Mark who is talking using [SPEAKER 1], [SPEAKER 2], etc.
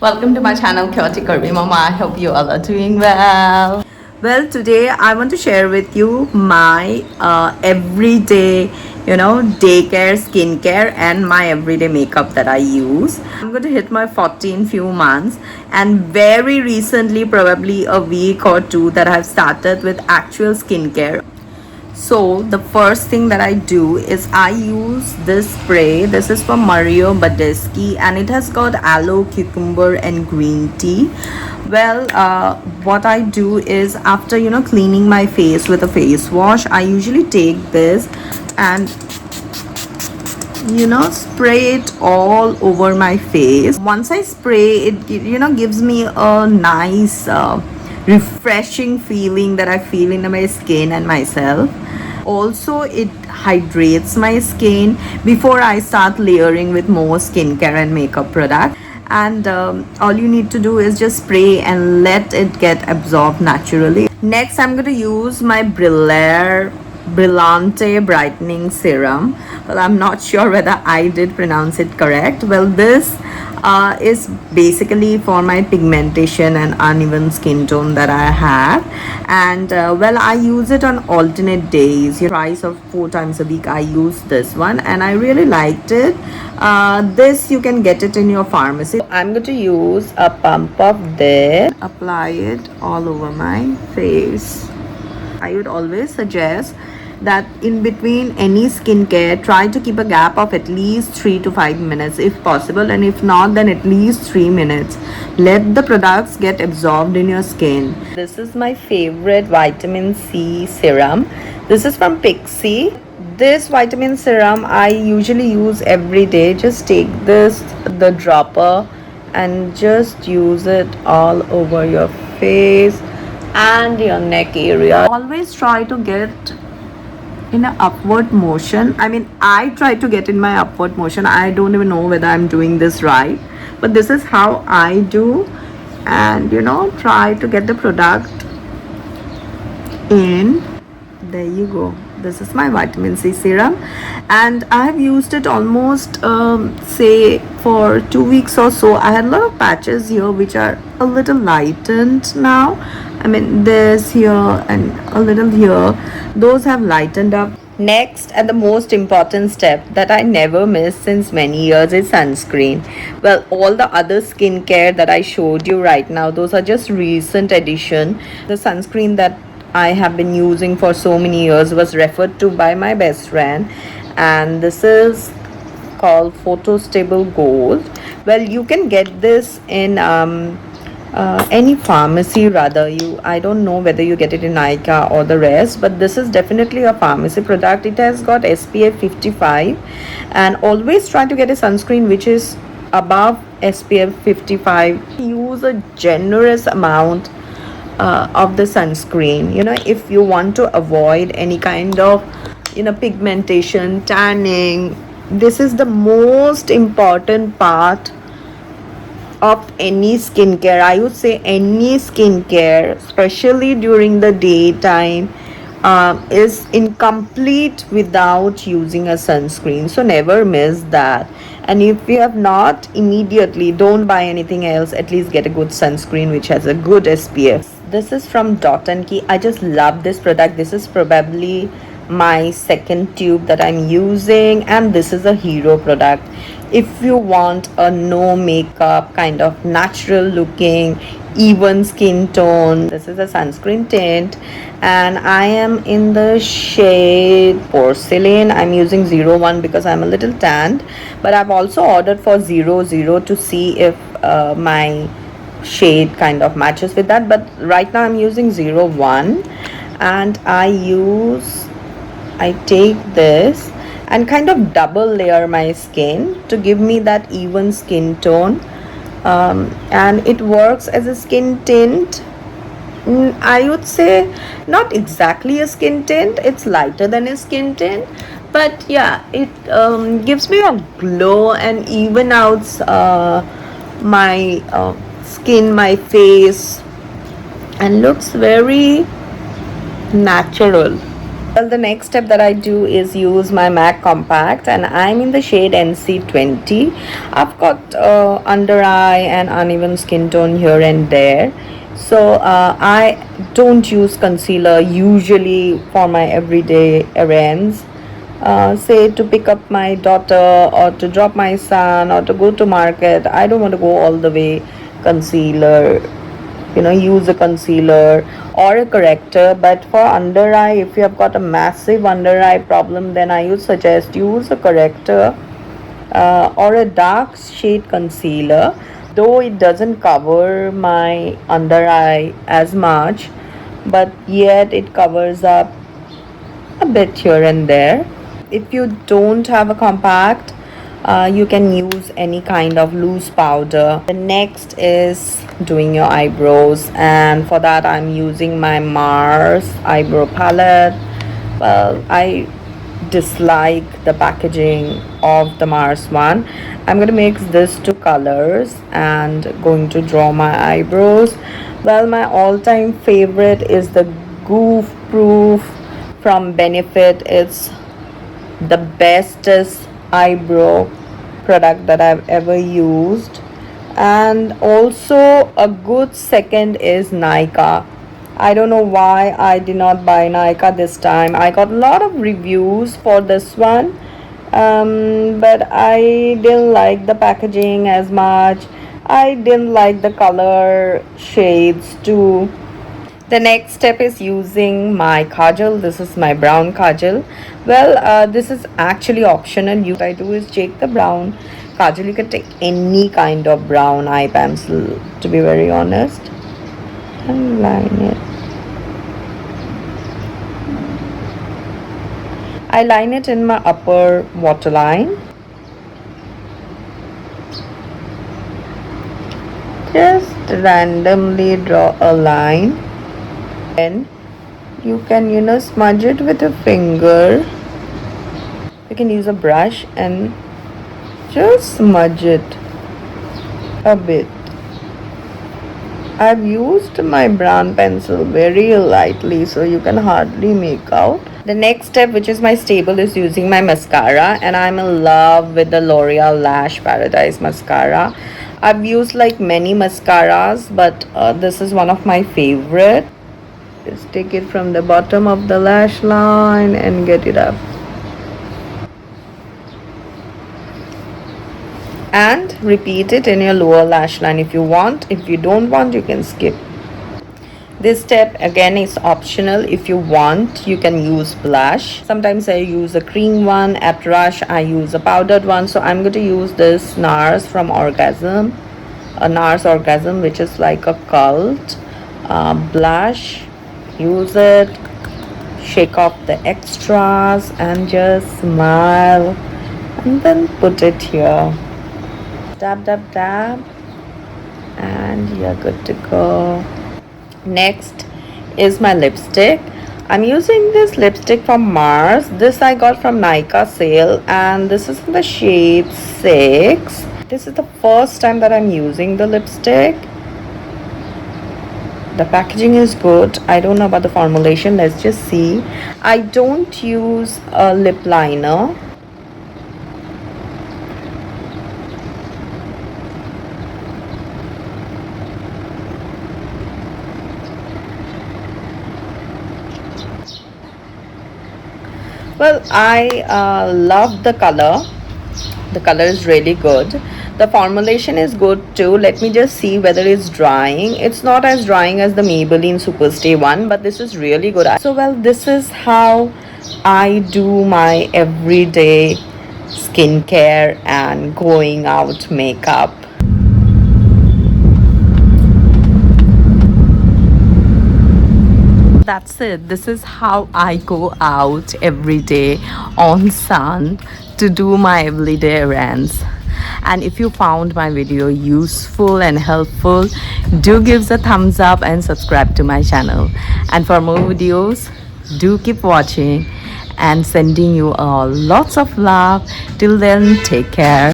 [SPEAKER 1] Welcome to my channel Chaotic Curvy Mama. I hope you all are doing well. Well, today I want to share with you my everyday, daycare, skincare, and my everyday makeup that I use. I'm going to hit my 40 in few months, and very recently, probably a week or two, that I've started with actual skincare. So the first thing that I do is I use this spray. This is from Mario Badescu and it has got aloe, cucumber and green tea. Well, what I do is after cleaning my face with a face wash, I usually take this and spray it all over my face. Once I spray it, gives me a nice refreshing feeling that I feel in my skin and myself. Also, it hydrates my skin before I start layering with more skincare and makeup product. And all you need to do is just spray and let it get absorbed naturally. Next, I'm going to use my Brillante brightening serum. Well, I'm not sure whether I did pronounce it correct. Well, this is basically for my pigmentation and uneven skin tone that I have. And well, I use it on alternate days, thrice or 4 times a week. I use this one and I really liked it. This you can get it in your pharmacy. I'm going to use a pump of this, apply it all over my face. I would always suggest that in between any skincare, try to keep a gap of at least 3 to 5 minutes if possible, and if not, then at least 3 minutes. Let the products get absorbed in your skin. This is my favorite vitamin C serum. This is from Pixie. This vitamin serum I usually use every day. Just take the dropper and just use it all over your face and your neck area. Always try to get in an upward motion. I try to get in my upward motion. I don't even know whether I'm doing this right, but this is how I do. And try to get the product in. There you go. This is my vitamin C serum and I have used it almost say for 2 weeks or so. I had a lot of patches here which are a little lightened now. This here and a little here, those have lightened up. Next, and the most important step that I never miss since many years is sunscreen. Well, all the other skincare that I showed you right now, those are just recent addition. The sunscreen that I have been using for so many years was referred to by my best friend, and this is called Photo Stable Gold. Well, you can get this in any pharmacy, rather. I don't know whether you get it in Nykaa or the rest, but this is definitely a pharmacy product. It has got SPF 55, and always try to get a sunscreen which is above SPF 55. Use a generous amount of the sunscreen, if you want to avoid any kind of pigmentation, tanning. This is the most important part of any skincare. I would say any skincare, especially during the daytime, is incomplete without using a sunscreen. So never miss that. And if you have not, immediately don't buy anything else. At least get a good sunscreen which has a good SPF. This is from Dot & Key. I just love this product. This is probably my second tube that I'm using, and this is a hero product. If you want a no makeup kind of natural looking even skin tone, this is a sunscreen tint and I am in the shade Porcelain. I'm using 01 because I'm a little tanned, but I've also ordered for 00 to see if my shade kind of matches with that, but right now I'm using 01. And I take this and kind of double layer my skin to give me that even skin tone, and it works as a skin tint. I would say not exactly a skin tint, it's lighter than a skin tint, but yeah, it gives me a glow and even out my skin, my face, and looks very natural. Well, the next step that I do is use my MAC compact, and I'm in the shade NC20. I've got under eye and uneven skin tone here and there, so I don't use concealer usually for my everyday errands. Say to pick up my daughter or to drop my son or to go to market, I don't want to go all the way concealer, use a concealer or a corrector. But for under eye, if you have got a massive under eye problem, then I would suggest use a corrector or a dark shade concealer, though it doesn't cover my under eye as much, but yet it covers up a bit here and there. If you don't have a compact, you can use any kind of loose powder. The next is doing your eyebrows, and for that I'm using my Mars eyebrow palette. Well, I dislike the packaging of the Mars one. I'm going to mix these two colors and going to draw my eyebrows. Well, my all-time favorite is the Goof Proof from Benefit. It's the bestest eyebrow product that I've ever used. And also a good second is Nika. I don't know why I did not buy Nika this time. I got a lot of reviews for this one, but I didn't like the packaging as much. I didn't like the color shades too. The next step is using my kajal. This is my brown kajal. Well, this is actually optional. What I do is take the brown kajal. You can take any kind of brown eye pencil, to be very honest, and line it. I line it in my upper waterline. Just randomly draw a line. Then you can smudge it with a finger. You can use a brush and just smudge it a bit. I've used my brown pencil very lightly, so you can hardly make out. The next step, which is my staple, is using my mascara, and I'm in love with the L'Oreal Lash Paradise mascara. I've used like many mascaras, but this is one of my favorite. Just take it from the bottom of the lash line and get it up. And repeat it in your lower lash line if you want. If you don't want, you can skip. This step again is optional. If you want, you can use blush. Sometimes I use a cream one. At Rush, I use a powdered one. So I'm going to use this NARS from Orgasm. A NARS Orgasm, which is like a cult blush. Use it, shake off the extras and just smile, and then put it here. Dab, dab, dab, and you're good to go. Next is my lipstick. I'm using this lipstick from Mars. This I got from Nika sale, and this is in the shade 6. This is the first time that I'm using the lipstick. The packaging is good. I don't know about the formulation. Let's just see. I don't use a lip liner. Well, I love the color. The color is really good. The formulation is good too. Let me just see whether it's drying. It's not as drying as the Maybelline Superstay one, but this is really good. So well, this is how I do my everyday skincare and going out makeup. That's it. This is how I go out every day on sun to do my everyday errands. And if you found my video useful and helpful, do give a thumbs up and subscribe to my channel. And for more videos, do keep watching and sending you all lots of love. Till then, take care.